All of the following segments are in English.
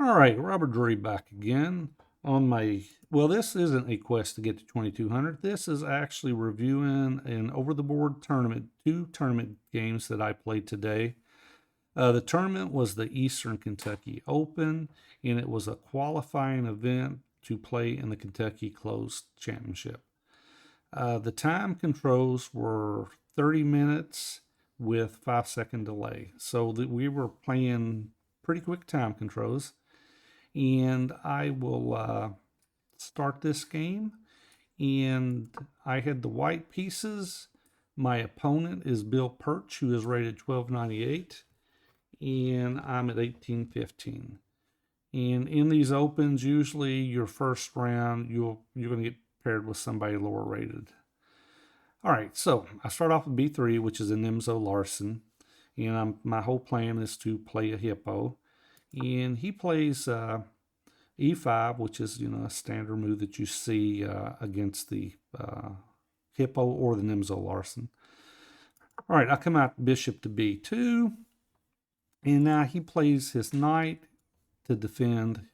All right, Robert Drury back again on my, well, this isn't a quest to get to 2200. This is actually reviewing an over-the-board tournament, 2 tournament games that I played today. The tournament was the Eastern Kentucky Open, and it was a qualifying event to play in the Kentucky Closed Championship. The time controls were 30 minutes with 5-second delay. So we were playing pretty quick time controls. And I will start this game. And I had the white pieces. My opponent is Bill Perch, who is rated 1298. And I'm at 1815. And in these opens, usually your first round, you're going to get paired with somebody lower rated. All right, so I start off with B3, which is a Nimzo Larson. And my whole plan is to play a Hippo. And he plays E5, which is, a standard move that you see against the Hippo or the Nimzo Larson. All right, I come out Bishop to B2. And now he plays his knight to defend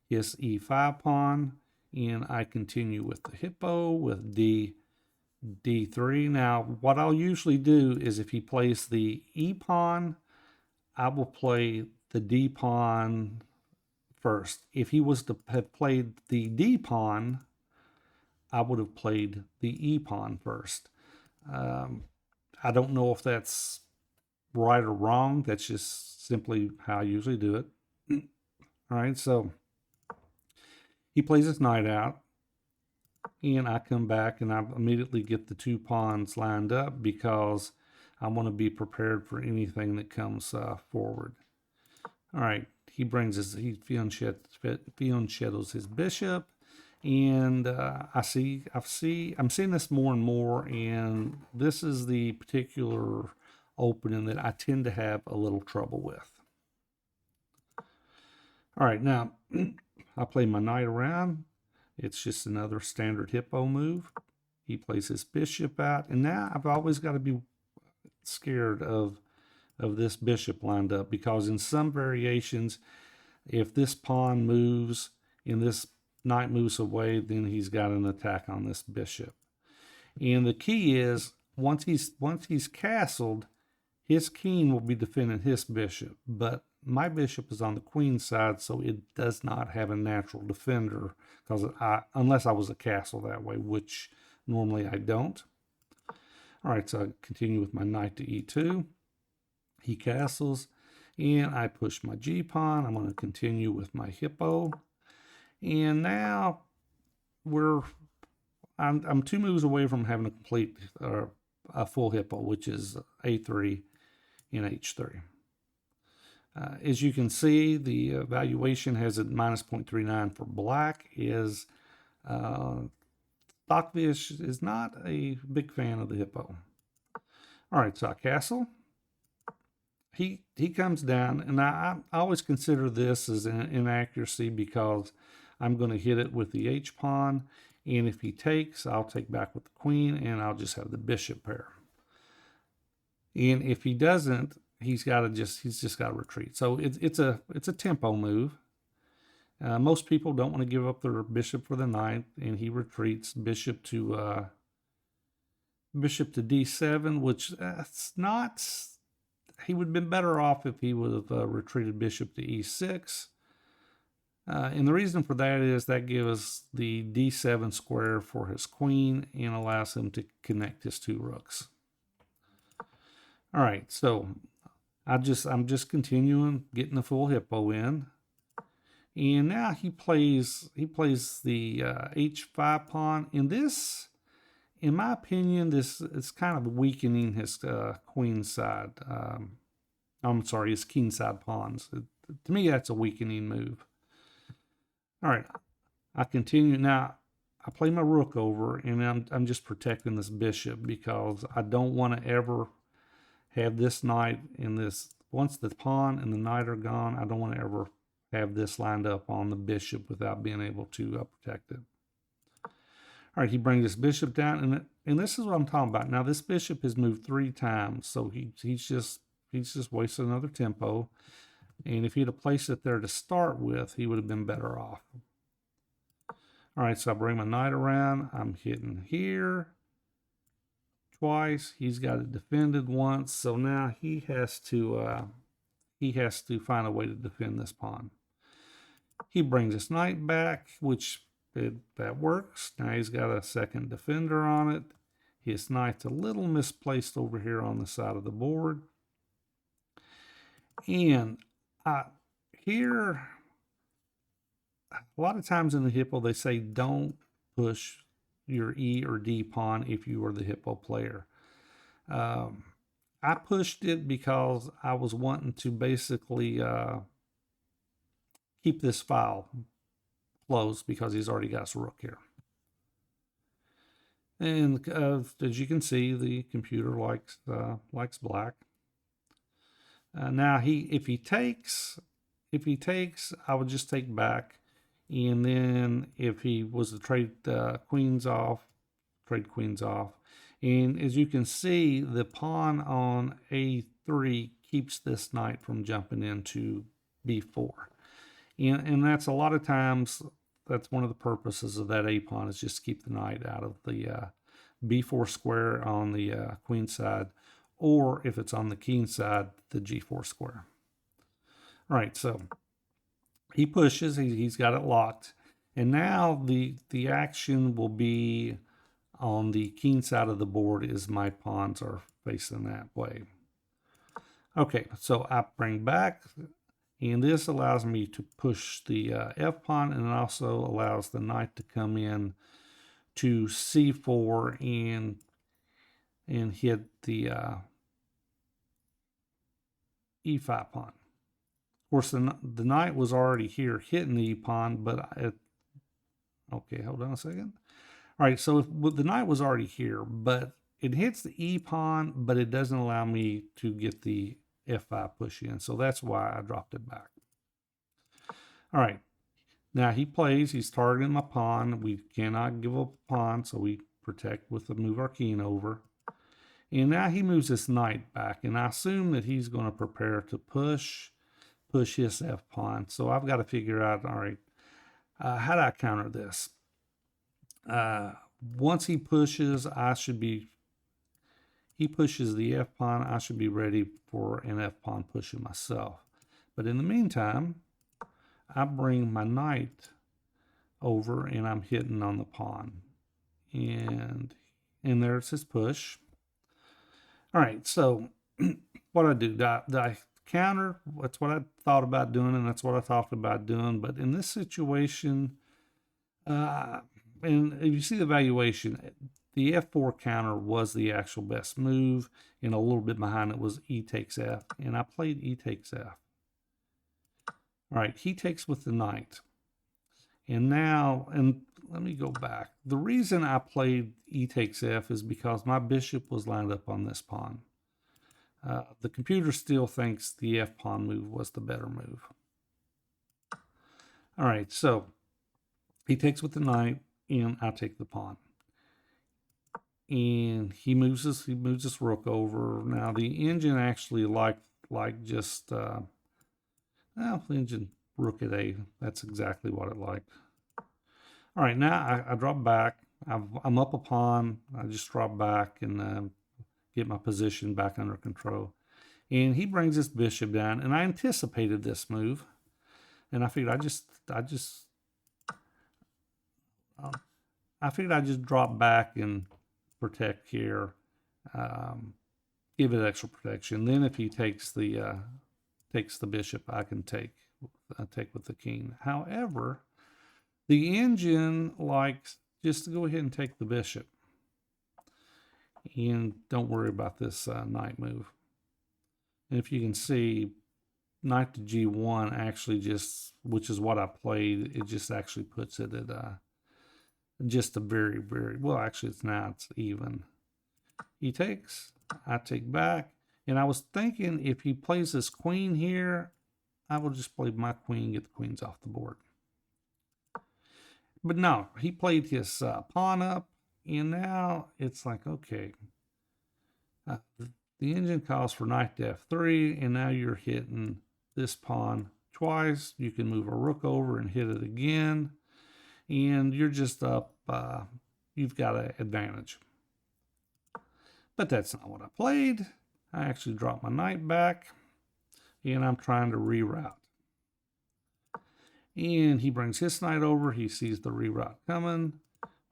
his E5 pawn. And I continue with the Hippo with D3. Now, what I'll usually do is if he plays the E pawn, I will play the D pawn first. If he was to have played the D pawn, I would have played the E pawn first. I don't know if that's right or wrong. That's just simply how I usually do it. All right, so he plays his knight out, and I come back and I immediately get the 2 pawns lined up because I want to be prepared for anything that comes forward. All right, he fianchettos his bishop, and I'm seeing this more and more, and this is the particular opening that I tend to have a little trouble with. All right, now I play my knight around. It's just another standard Hippo move. He plays his bishop out, and now I've always got to be scared of this bishop lined up, because in some variations, if this pawn moves and this knight moves away, then he's got an attack on this bishop. And the key is once he's castled, his king will be defending his bishop, but my bishop is on the queen side, so it does not have a natural defender, because unless I was a castle that way, which normally I don't. All right, so I continue with my knight to E2. He castles, and I push my G pawn. I'm going to continue with my Hippo, and now I'm 2 moves away from having a complete a full Hippo, which is A3 and H3. As you can see, the valuation has a minus 0.39 for black. Stockfish is not a big fan of the Hippo. All right, so I castle. He comes down, and I always consider this as an inaccuracy because I'm going to hit it with the H pawn, and if he takes, I'll take back with the queen, and I'll just have the bishop pair. And if he doesn't, he's just got to retreat. So it's a tempo move. Most people don't want to give up their bishop for the knight, and he retreats bishop to D7, which it's not. He would have been better off if he would have retreated bishop to E6. And the reason for that is that gives the D7 square for his queen and allows him to connect his 2 rooks. All right, so I'm just continuing getting the full Hippo in. And now he plays the H5 pawn. And this, in my opinion, this is kind of weakening his queen side. I'm sorry, his king side pawns. To me, that's a weakening move. All right, I continue. Now, I play my rook over, and I'm just protecting this bishop because I don't want to ever have this knight in this. Once the pawn and the knight are gone, I don't want to ever have this lined up on the bishop without being able to protect it. All right, he brings this bishop down, and this is what I'm talking about. Now, this bishop has moved 3 times, so he's just wasted another tempo. And if he'd have placed it there to start with, he would have been better off. All right, so I bring my knight around. I'm hitting here twice. He's got it defended once. So now he has to find a way to defend this pawn. He brings his knight back, which that works. Now he's got a second defender on it. His knight's a little misplaced over here on the side of the board. And here, a lot of times in the Hippo, they say don't push your E or D pawn if you are the Hippo player. I pushed it because I was wanting to basically keep this file closed because he's already got his rook here. And as you can see, the computer likes black. Now if he takes, I would just take back, and then if he was to trade queens off, trade queens off. And as you can see, the pawn on A3 keeps this knight from jumping into B4. And that's a lot of times, that's one of the purposes of that A pawn, is just keep the knight out of the B4 square on the queen side, or if it's on the king side, the G4 square. All right, so he pushes, he's got it locked. And now the action will be on the king side of the board, as my pawns are facing that way. Okay, so I bring back, and this allows me to push the F pawn, and it also allows the knight to come in to C4 and hit the E5 pawn. Of course, the knight was already here hitting the E pawn, but okay, hold on a second. All right, so the knight was already here, but it hits the E pawn, but it doesn't allow me to get the F5 push in. So that's why I dropped it back. All right, now he plays, he's targeting my pawn. We cannot give up a pawn, so we protect with the move our king over. And now he moves this knight back, and I assume that he's going to prepare to push his F pawn. So I've got to figure out, all right, how do I counter this? Once he pushes, he pushes the F pawn, I should be ready for an F pawn pushing myself. But in the meantime, I bring my knight over and I'm hitting on the pawn. And there's his push. All right, so what I do, I counter? That's what I thought about doing, and that's what I talked about doing. But in this situation, and if you see the valuation, the F4 counter was the actual best move, and a little bit behind it was E takes F, and I played E takes F. All right, he takes with the knight. And now, and let me go back. The reason I played E takes F is because my bishop was lined up on this pawn. The computer still thinks the F pawn move was the better move. All right, so he takes with the knight, and I take the pawn. And he moves this rook over. Now the engine actually like just engine rook at A. That's exactly what it liked. All right, now I drop back. I'm up a pawn. I just drop back and get my position back under control. And he brings this bishop down, and I anticipated this move, and I figured I figured I'd just drop back and protect here, give it extra protection. Then if he takes the bishop, I can take with the king. However, the engine likes just to go ahead and take the bishop, and don't worry about this knight move. And if you can see, knight to G1 actually just, which is what I played, it just actually puts it at just a very, very, well, actually it's even. He takes, I take back, and I was thinking if he plays this queen here, I will just play my queen, get the queens off the board. But no, he played his pawn up, and now it's like, okay, the engine calls for knight to F3, and now you're hitting this pawn twice. You can move a rook over and hit it again, and you're just up. You've got an advantage. But that's not what I played. I actually dropped my knight back, and I'm trying to reroute. And he brings his knight over. He sees the reroute coming,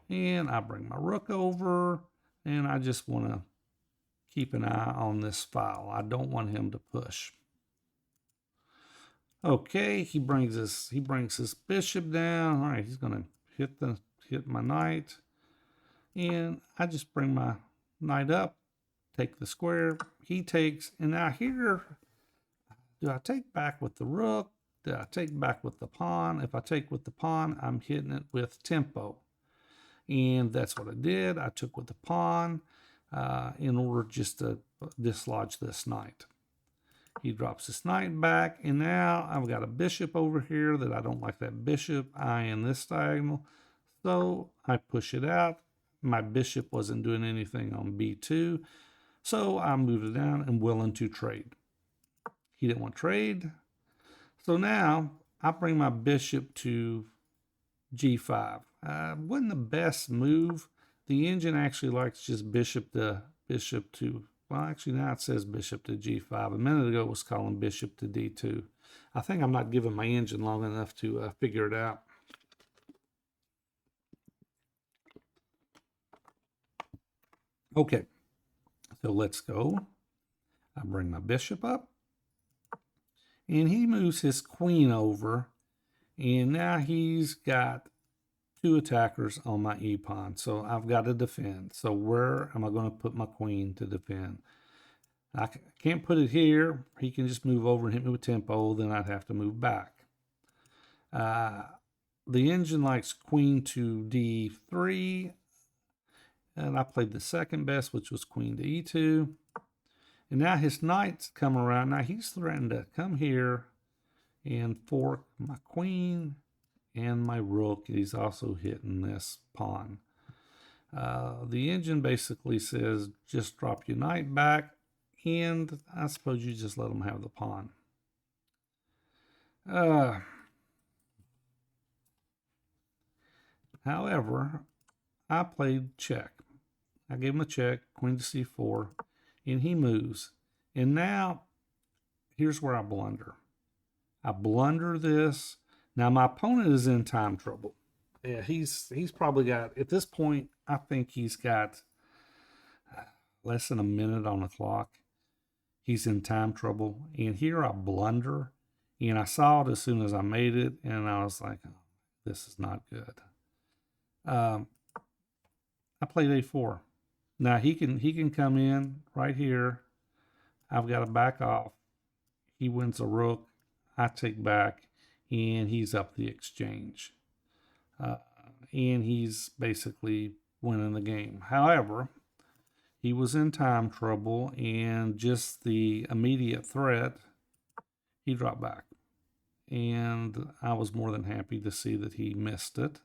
and I bring my rook over, and I just want to keep an eye on this file. I don't want him to push. Okay, he brings his bishop down. All right, he's going to hit my knight, and I just bring my knight up, take the square. He takes, and now here, do I take back with the rook? Do I take back with the pawn? If I take with the pawn, I'm hitting it with tempo, and that's what I did. I took with the pawn in order just to dislodge this knight. He drops his knight back, and now I've got a bishop over here that I don't like that bishop eyeing this diagonal, so I push it out. My bishop wasn't doing anything on b2, so I moved it down and willing to trade. He didn't want to trade, so now I bring my bishop to g5. Wasn't the best move. The engine actually likes just bishop to, well, actually now it says bishop to g5. A minute ago it was calling bishop to d2. I think I'm not giving my engine long enough to figure it out. Okay, so let's go. I bring my bishop up, and he moves his queen over, and now he's got two attackers on my e-pawn, so I've got to defend. So where am I going to put my queen to defend? I can't put it here. He can just move over and hit me with tempo, then I'd have to move back. The engine likes queen to d3, and I played the second best, which was queen to e2. And now his knight's come around. Now he's threatened to come here and fork my queen and my rook. He's also hitting this pawn. The engine basically says just drop your knight back, and I suppose you just let him have the pawn. However, I played check. I gave him a check, queen to c4, and he moves. And now, here's where I blunder. I blunder this. Now, my opponent is in time trouble. Yeah, he's probably got, at this point, I think he's got less than a minute on the clock. He's in time trouble. And here I blunder. And I saw it as soon as I made it. And I was like, oh, this is not good. I played a4. Now he can come in right here. I've got to back off. He wins a rook. I take back, and he's up the exchange. And he's basically winning the game. However, he was in time trouble, and just the immediate threat, he dropped back. And I was more than happy to see that he missed it.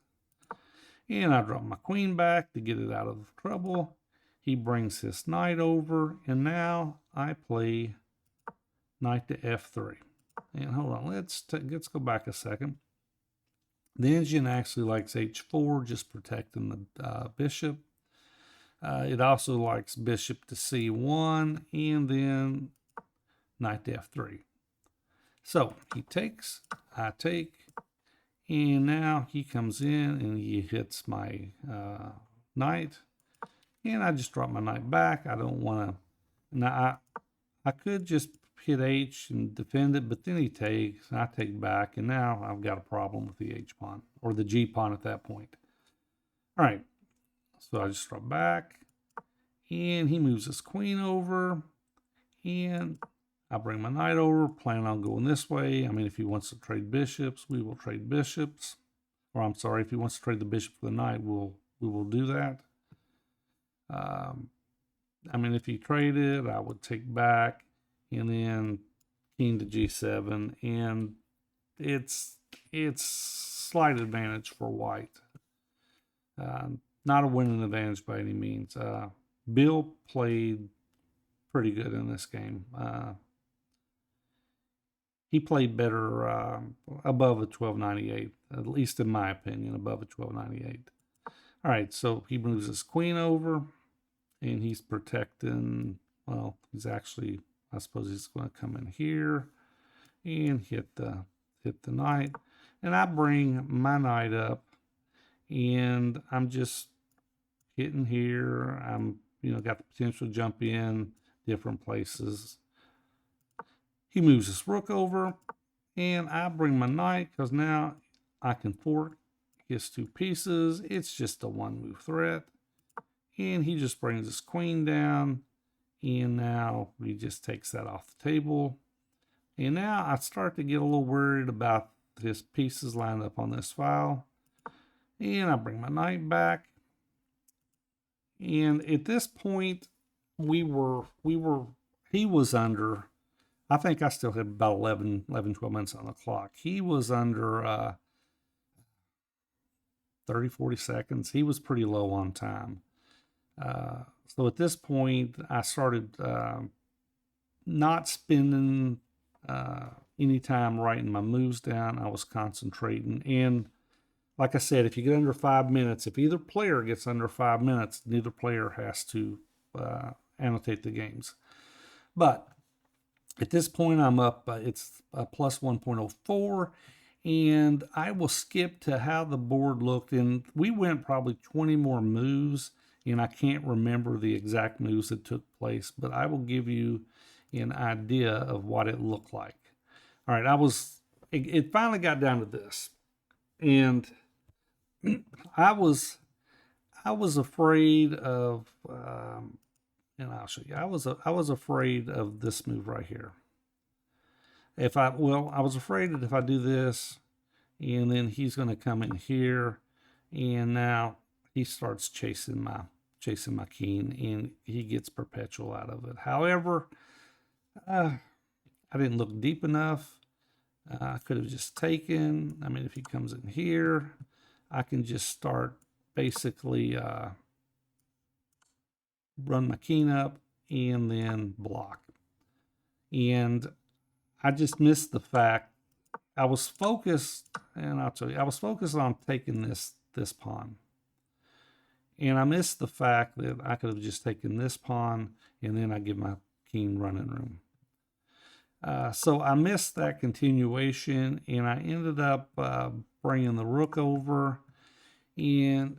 And I dropped my queen back to get it out of trouble. He brings his knight over, and now I play knight to f3. And hold on, let's go back a second. The engine actually likes h4, just protecting the bishop. It also likes bishop to c1, and then knight to f3. So he takes, I take, and now he comes in and he hits my knight. And I just drop my knight back. I don't want to. Now, I could just hit H and defend it, but then he takes, and I take back, and now I've got a problem with the H pawn, or the G pawn at that point. All right, so I just drop back, and he moves his queen over, and I bring my knight over, plan on going this way. I mean, if he wants to trade bishops, we will trade bishops. Or I'm sorry, if he wants to trade the bishop for the knight, we will do that. I mean, if he traded, I would take back, and then king to g7, and it's slight advantage for white. Not a winning advantage by any means. Bill played pretty good in this game. he played better above a 1298, at least in my opinion, above a 1298. All right, so he moves his queen over, and he's protecting. Well, he's actually, I suppose he's going to come in here and hit the knight, and I bring my knight up, and I'm just hitting here. I'm got the potential to jump in different places. He moves his rook over, and I bring my knight because now I can fork his two pieces. It's just a one move threat, and he just brings his queen down, and now he just takes that off the table. And now I start to get a little worried about his pieces lined up on this file, and I bring my knight back. And at this point, he was under, I think I still had about 11, 12 minutes on the clock. He was under 30, 40 seconds. He was pretty low on time. So at this point, I started not spending any time writing my moves down. I was concentrating. And like I said, if you get under 5 minutes, if either player gets under 5 minutes, neither player has to annotate the games. But at this point, I'm up. It's plus 1.04. And I will skip to how the board looked. And we went probably 20 more moves. And I can't remember the exact moves that took place. But I will give you an idea of what it looked like. All right, it finally got down to this. And I was afraid of, and I'll show you. I was afraid of this move right here. I was afraid that if I do this, and then he's going to come in here, and now he starts chasing my king, and he gets perpetual out of it. However, I didn't look deep enough. I could have just taken. I mean, if he comes in here, I can just start basically run my king up and then block. And I just missed the fact I was focused, and I'll tell you, I was focused on taking this pawn. And I missed the fact that I could have just taken this pawn, and then I give my king running room. So I missed that continuation, and I ended up bringing the rook over, and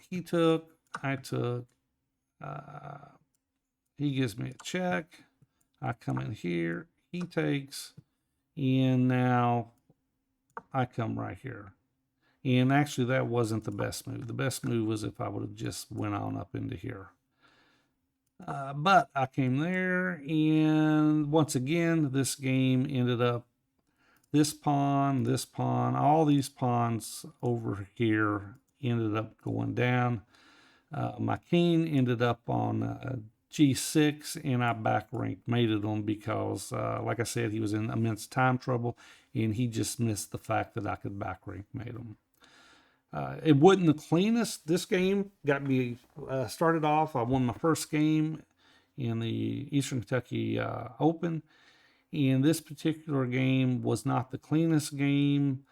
he took, I took, he gives me a check, I come in here, he takes, and now I come right here. And actually that wasn't the best move. The best move was if I would have just went on up into here. But I came there, and once again, this game ended up this pawn, all these pawns over here ended up going down. My king ended up on G6, and I back ranked mated him because, like I said, he was in immense time trouble, and he just missed the fact that I could back rank mate him. It wasn't the cleanest. This game got me started off. I won my first game in the Eastern Kentucky Open. And this particular game was not the cleanest game.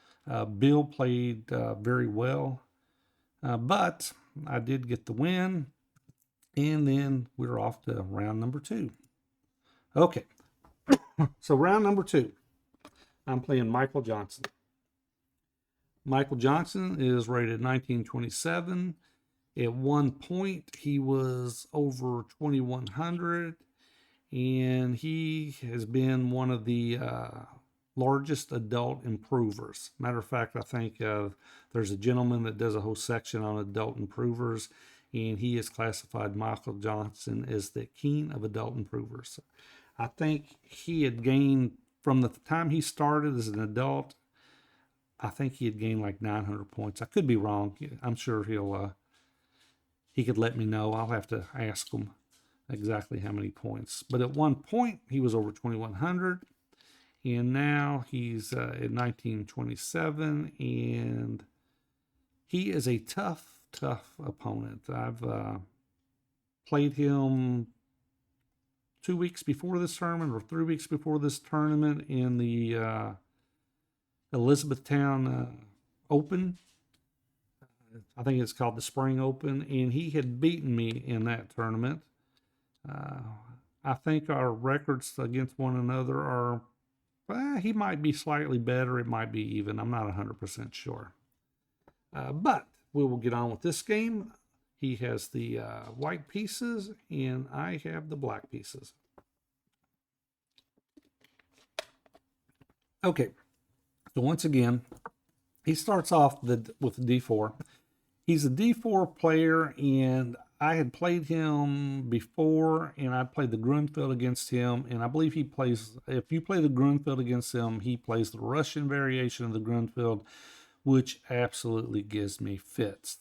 Bill played very well. But I did get the win. And then we're off to round number 2. Okay. So round number 2. I'm playing Michael Johnson. Michael Johnson is rated 1927. At one point, he was over 2100, and he has been one of the largest adult improvers. Matter of fact, I think there's a gentleman that does a whole section on adult improvers, and he has classified Michael Johnson as the king of adult improvers. I think he had gained, from the time he started as an adult, I think he had gained like 900 points. I could be wrong. I'm sure he could let me know. I'll have to ask him exactly how many points. But at one point, he was over 2100. And now he's at 1927. And he is a tough opponent. I've played him 2 weeks before this tournament or 3 weeks before this tournament in the Elizabethtown Open. I think it's called the Spring Open, and he had beaten me in that tournament. I think our records against one another are, he might be slightly better, it might be even, I'm not 100% sure. But we will get on with this game. He has the white pieces, and I have the black pieces. Okay, so once again, he starts off with D4. He's a D4 player, and I had played him before, and I played the Grunfeld against him, and I believe he plays, if you play the Grunfeld against him, he plays the Russian variation of the Grunfeld, which absolutely gives me fits.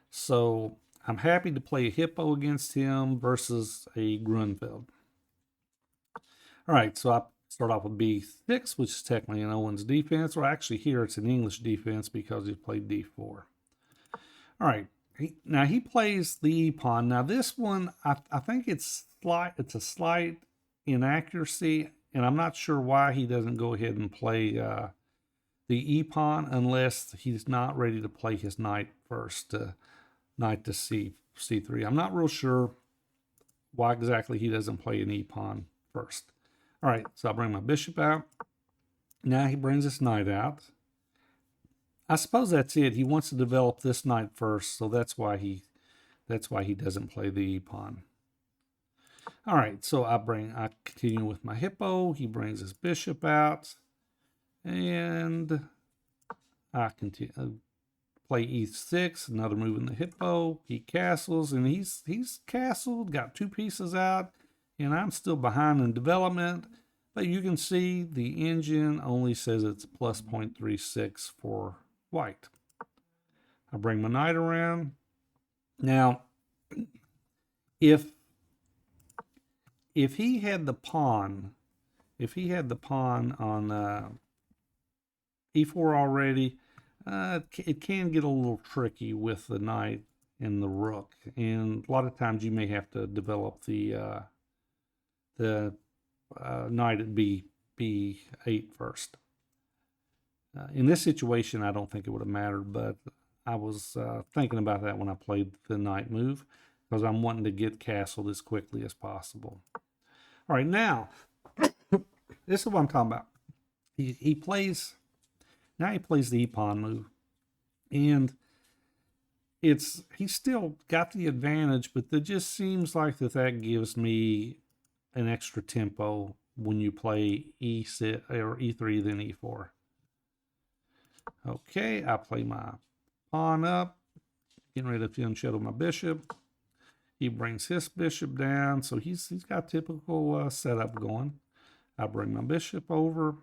So I'm happy to play a Hippo against him versus a Grunfeld. All right, so I start off with B6, which is technically an Owen's defense, or actually here it's an English defense because he played D4. All right, now he plays the E-pawn. Now this one, I think it's a slight inaccuracy, and I'm not sure why he doesn't go ahead and play the E-pawn unless he's not ready to play his knight first, knight to C3. I'm not real sure why exactly he doesn't play an E-pawn first. All right, so I bring my bishop out. Now he brings his knight out. I suppose that's it. He wants to develop this knight first, so that's why he doesn't play the E-pawn. All right, so I continue with my Hippo. He brings his bishop out, and I continue play E6, another move in the Hippo. He castles, and he's castled, got 2 pieces out, and I'm still behind in development. But you can see the engine only says it's plus 0.36 for white. I bring my knight around. Now, if he had the pawn, on E4 already, it can get a little tricky with the knight and the rook, and a lot of times you may have to develop the knight at B8 first. In this situation, I don't think it would have mattered, but I was thinking about that when I played the knight move because I'm wanting to get castled as quickly as possible. All right, now, this is what I'm talking about. He plays the E-pawn move, and he's still got the advantage, but it just seems like that gives me an extra tempo when you play E6 or E3 then E4. Okay, I play my pawn up, getting ready to unshadow my bishop. He brings his bishop down, so he's got typical setup going. I bring my bishop over,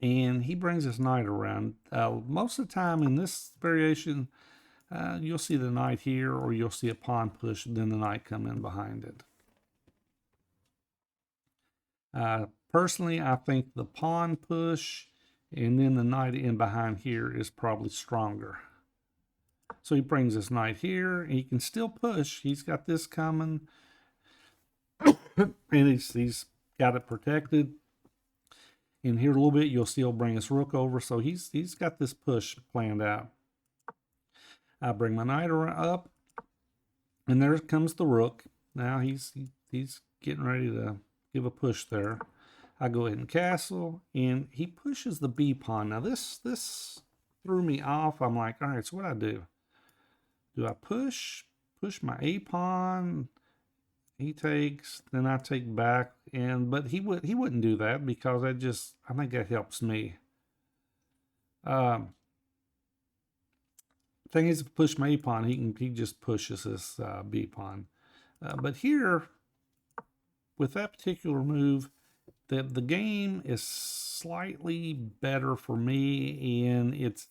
and he brings his knight around. Most of the time in this variation, you'll see the knight here, or you'll see a pawn push, then the knight come in behind it. Personally, I think the pawn push and then the knight in behind here is probably stronger. So he brings his knight here. He can still push. He's got this coming, and he's got it protected. And here a little bit, you'll see he'll bring his rook over. So he's got this push planned out. I bring my knight up, and there comes the rook. Now he's getting ready to give a push there. I go ahead and castle, and he pushes the B pawn. Now this threw me off. I'm like, all right, so what do I do? Do I push my A pawn? He takes, then I take back, but he wouldn't do that because I think that helps me. Thing is, if I push my A pawn, he just pushes this B pawn. But here, with that particular move, the game is slightly better for me, and it's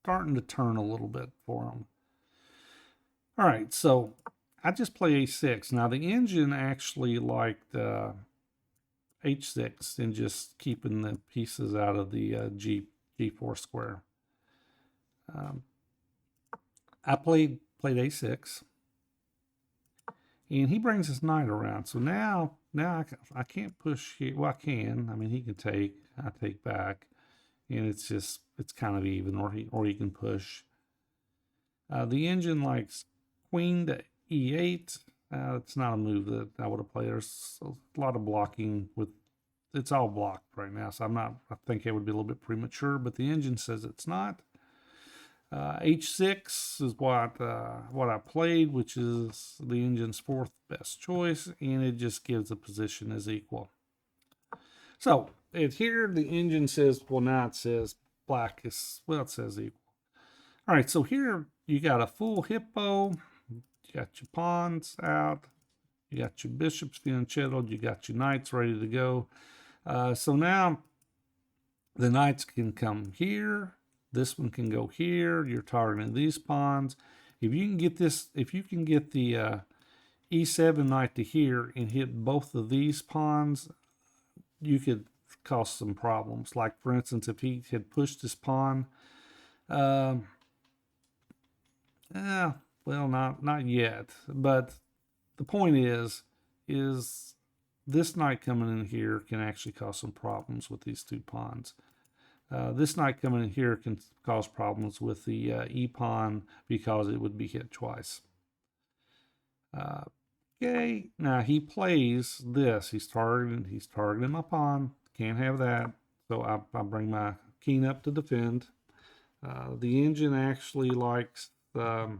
starting to turn a little bit for him. All right, so I just play A6. Now the engine actually liked H6 and just keeping the pieces out of the G4 square. I played A6, And he brings his knight around. So now I can't push here. Well, I can. I mean, he can take. I take back. And it's kind of even, or he can push. The engine likes queen to e8. It's not a move that I would have played. There's a lot of blocking with. It's all blocked right now, so I think it would be a little bit premature, but the engine says it's not. H6 is what I played, which is the engine's fourth best choice, and it just gives the position as equal. So here the engine says, well, now it says black is, well, it says equal. All right, so here you got a full hippo, you got your pawns out, you got your bishops being chiselled, you got your knights ready to go. So now the knights can come here. This one can go here. You're targeting these pawns. If you can get this, if you can get the e7 knight to here and hit both of these pawns, you could cause some problems. Like for instance, if he had pushed this pawn, well, not yet. But the point is this knight coming in here can actually cause some problems with these two pawns. This knight coming in here can cause problems with the e-pawn because it would be hit twice. Okay, now he plays this. He's targeting my pawn. Can't have that. So I bring my king up to defend. The engine actually likes knight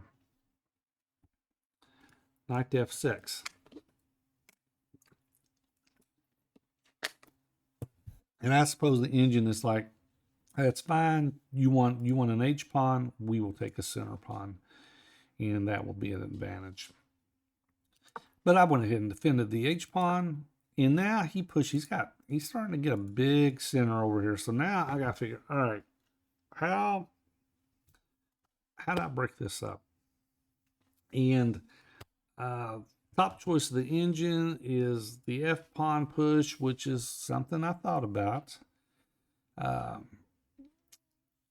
to f6. And I suppose the engine is like, that's fine. You want an H pawn, we will take a center pawn, and that will be an advantage. But I went ahead and defended the H pawn, and now he's starting to get a big center over here. So now I gotta figure, all right, how do I break this up? And top choice of the engine is the F pawn push, which is something I thought about.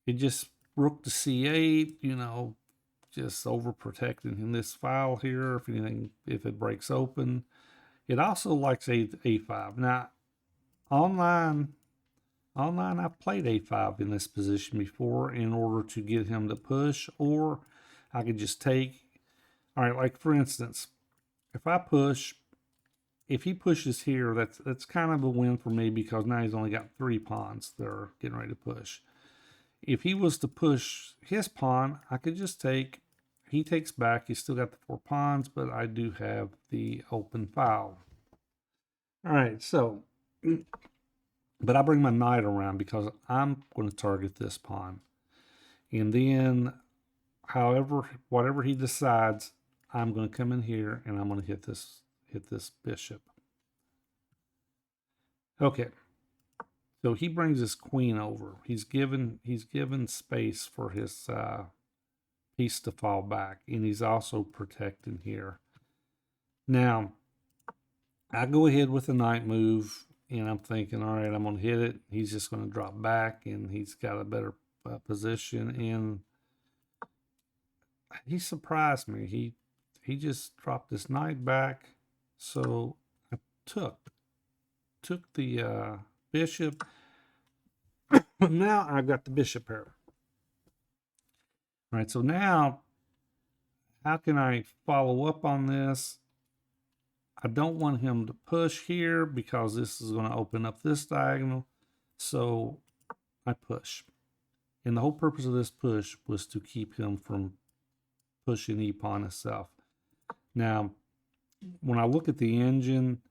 It just rook to c8, just overprotecting in this file here. If it breaks open, it also likes a5. Now, online I've played a5 in this position before in order to get him to push, or I could just take. All right, like for instance, if he pushes here, that's kind of a win for me because now he's only got 3 pawns that are getting ready to push. If he was to push his pawn, I could just take. He takes back. He's still got the 4 pawns, but I do have the open file. All right, so, but I bring my knight around because I'm going to target this pawn. And then, whatever he decides, I'm going to come in here and I'm going to hit this bishop. Okay. So he brings his queen over. He's given space for his piece to fall back, and he's also protecting here. Now, I go ahead with the knight move, and I'm thinking, all right, I'm going to hit it. He's just going to drop back, and he's got a better position. And he surprised me. He just dropped his knight back, so I took the bishop. Now I've got the bishop here. All right, so now how can I follow up on this? I don't want him to push here because this is going to open up this diagonal. So I push. And the whole purpose of this push was to keep him from pushing e-pawn itself. Now, when I look at the engine,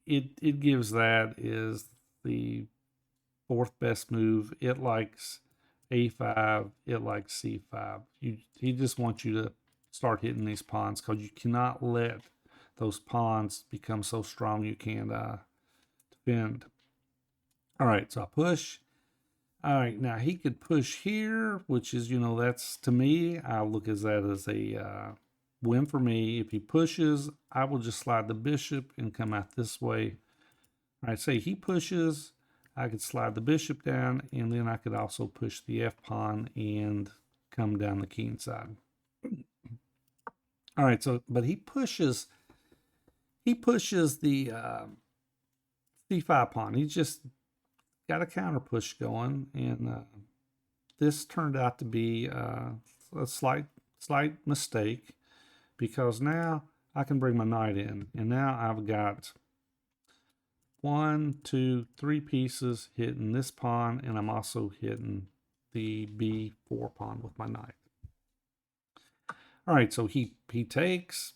it gives that is the 4th best move. It likes a5, it likes c5. He just wants you to start hitting these pawns because you cannot let those pawns become so strong you can't defend. All right, so I push. All right, now he could push here, which is, that's, to me, I look at that as a win for me. If he pushes, I will just slide the bishop and come out this way. All right, say he pushes, I could slide the bishop down, and then I could also push the F pawn and come down the king side. All right, so, but he pushes he pushes the c5 pawn. He's just got a counter push going, and this turned out to be a slight mistake, because now I can bring my knight in, and now I've got 1, 2, 3 pieces hitting this pawn, and I'm also hitting the b4 pawn with my knight. All right, so he takes,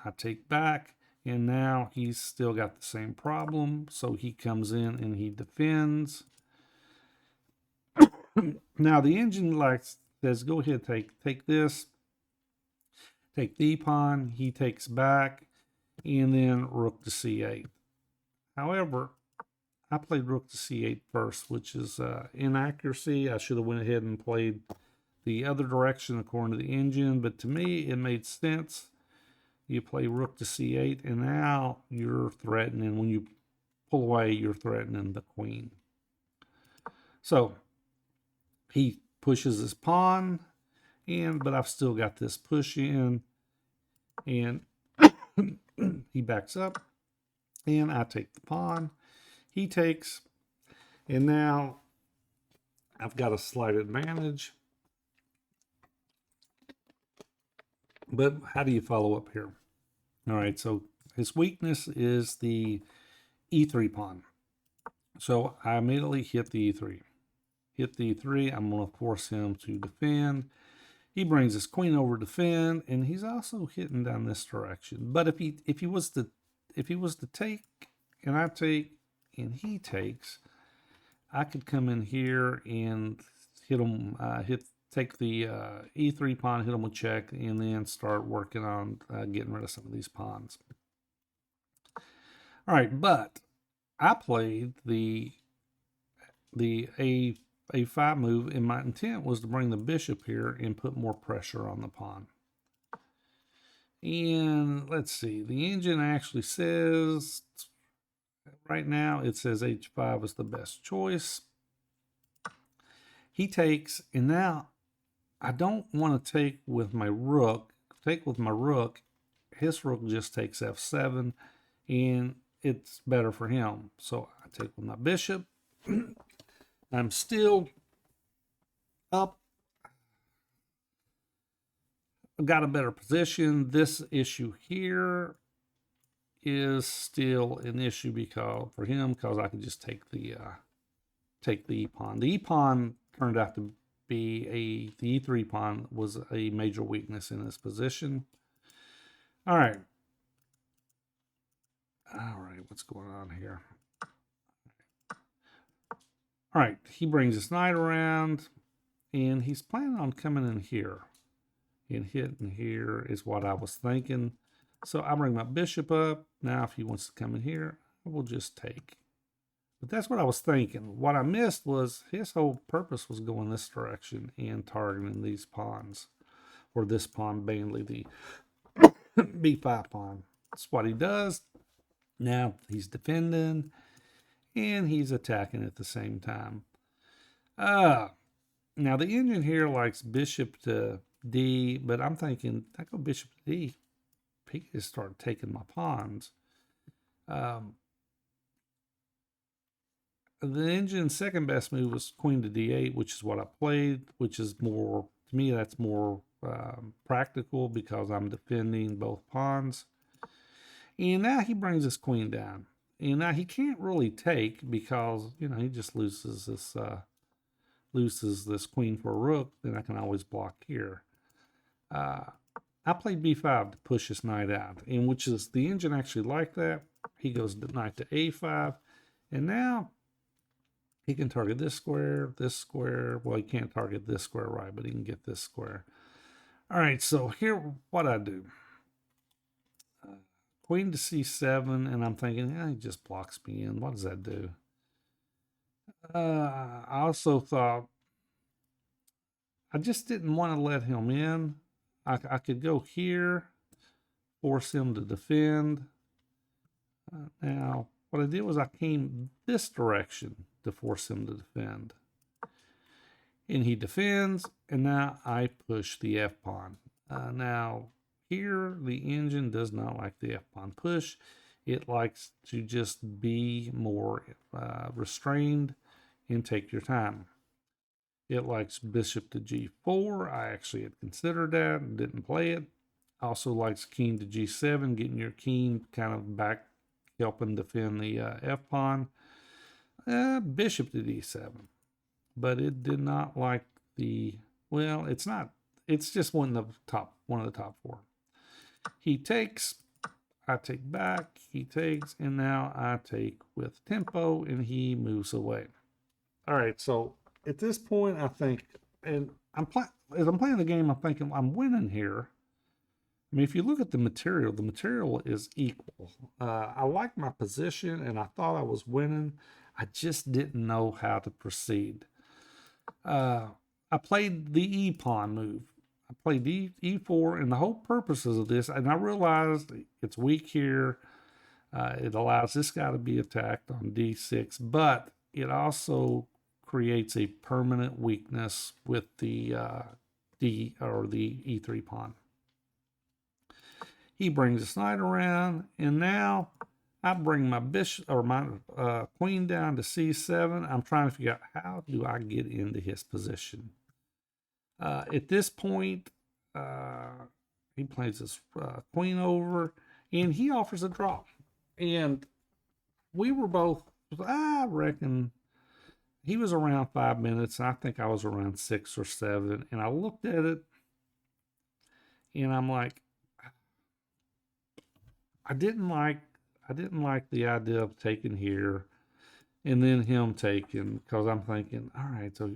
I take back, and now he's still got the same problem. So he comes in and he defends. Now the engine says, go ahead, take this, take the pawn. He takes back, and then rook to c8. However, I played rook to c8 first, which is inaccuracy. I should have went ahead and played the other direction according to the engine, but to me it made sense. You play rook to c8, and now you're threatening, when you pull away, you're threatening the queen. So he pushes his pawn, but I've still got this push in, and he backs up, and I take the pawn. He takes, and now I've got a slight advantage. But how do you follow up here? All right, so his weakness is the e3 pawn. So I immediately hit the e3. Hit the e3, I'm going to force him to defend. He brings his queen over to defend, and he's also hitting down this direction. But if he was to take, and I take, and he takes, I could come in here and hit him, take the e3 pawn, hit him with check, and then start working on getting rid of some of these pawns. All right, but I played the a5 move, and my intent was to bring the bishop here and put more pressure on the pawn. And let's see, the engine actually says, right now it says h5 is the best choice. He takes, and now I don't want to take with my rook. His rook just takes f7, and it's better for him. So I take with my bishop. I'm still up. I've got a better position. This issue here is still an issue for him because I could just take the e pawn. The e pawn turned out to be the e3 pawn was a major weakness in this position. All right, what's going on here? All right, he brings his knight around, and he's planning on coming in here, and hitting here is what I was thinking. So I bring my bishop up. Now if he wants to come in here, I will just take. But that's what I was thinking. What I missed was his whole purpose was going this direction and targeting these pawns, or this pawn, mainly the b5 pawn. That's what he does. Now he's defending, and he's attacking at the same time. Now the engine here likes bishop to d, but I'm thinking, I go bishop to d, he could just start taking my pawns. The engine's second best move was queen to d8, which is what I played, which is more, to me, that's more practical because I'm defending both pawns. And now he brings his queen down. And now he can't really take because, you know, he just loses this queen for a rook. Then I can always block here. I played b5 to push his knight out, and which is, the engine actually like that. He goes knight to a5, and now he can target this square. Well, he can't target this square, right, but he can get this square. All right, so here, what I do. Queen to c7, and I'm thinking, he just blocks me in. What does that do? I also thought, I just didn't want to let him in. I could go here, force him to defend. Now, what I did was I came this direction to force him to defend. And he defends, and now I push the f-pawn. Now, here, the engine does not like the f-pawn push. It likes to just be more restrained and take your time. It likes bishop to g4. I actually had considered that and didn't play it. Also likes king to g7, getting your king kind of back, helping defend the f-pawn. Bishop to d7. But it did not like the, well, it's not, it's just one of the top four. He takes, I take back, he takes, and now I take with tempo, and he moves away. All right, so at this point, I think, and as I'm playing the game, I'm thinking I'm winning here. I mean, if you look at the material is equal. I like my position, and I thought I was winning. I just didn't know how to proceed. I played the e-pawn move. I played e4, and the whole purposes of this, and I realized it's weak here. It allows this guy to be attacked on d6, but it also creates a permanent weakness with the the e3 pawn. He brings his knight around, and now I bring my bishop or my queen down to c7. I'm trying to figure out how do I get into his position. At this point, he plays his queen over, and he offers a draw. And we were both, I reckon, he was around 5 minutes, and I think I was around 6 or 7. And I looked at it, and I'm like, I didn't like the idea of taking here and then him taking, because I'm thinking, all right, so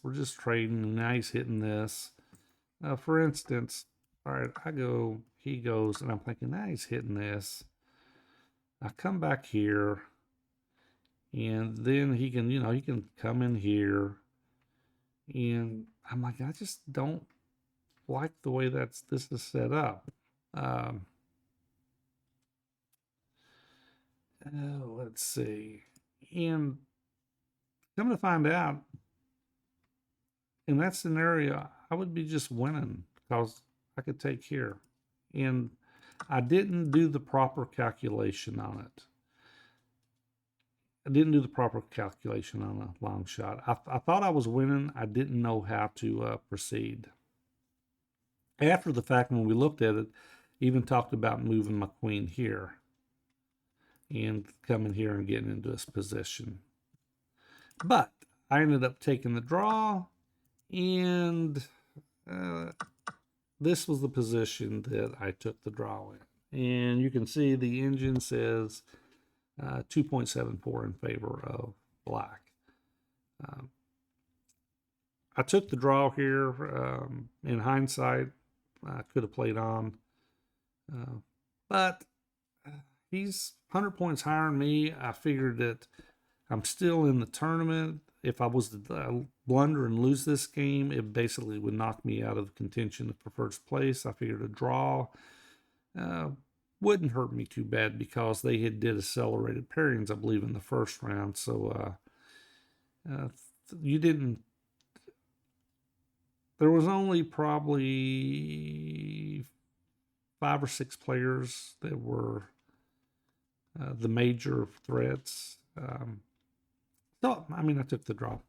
we're just trading, and now he's hitting this. For instance, all right, I go, he goes, and I'm thinking, now he's hitting this. I come back here, and then he can come in here, and I'm like, I just don't like the way this is set up. Let's see. And come to find out, in that scenario, I would be just winning because I could take here. And I didn't do the proper calculation on it. I didn't do the proper calculation on a long shot. I thought I was winning. I didn't know how to proceed. After the fact, when we looked at it, even talked about moving my queen here and coming here and getting into this position. But I ended up taking the draw, and this was the position that I took the draw in. And you can see the engine says 2.74 in favor of black. I took the draw here. In hindsight, I could have played on. But he's 100 points higher than me. I figured that I'm still in the tournament. If I was to blunder and lose this game, it basically would knock me out of contention for first place. I figured a draw wouldn't hurt me too bad because they did accelerated pairings, I believe, in the first round. So there was only probably 5 or 6 players that were the major threats. So, I mean, I took the draw.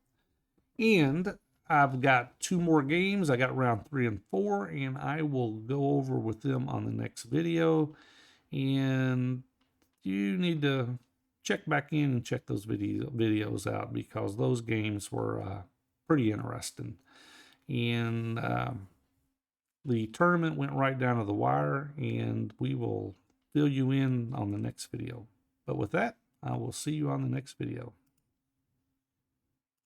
And I've got 2 more games. I got round 3 and 4, and I will go over with them on the next video. And you need to check back in and check those videos out because those games were pretty interesting. And the tournament went right down to the wire, and we will fill you in on the next video. But with that, I will see you on the next video.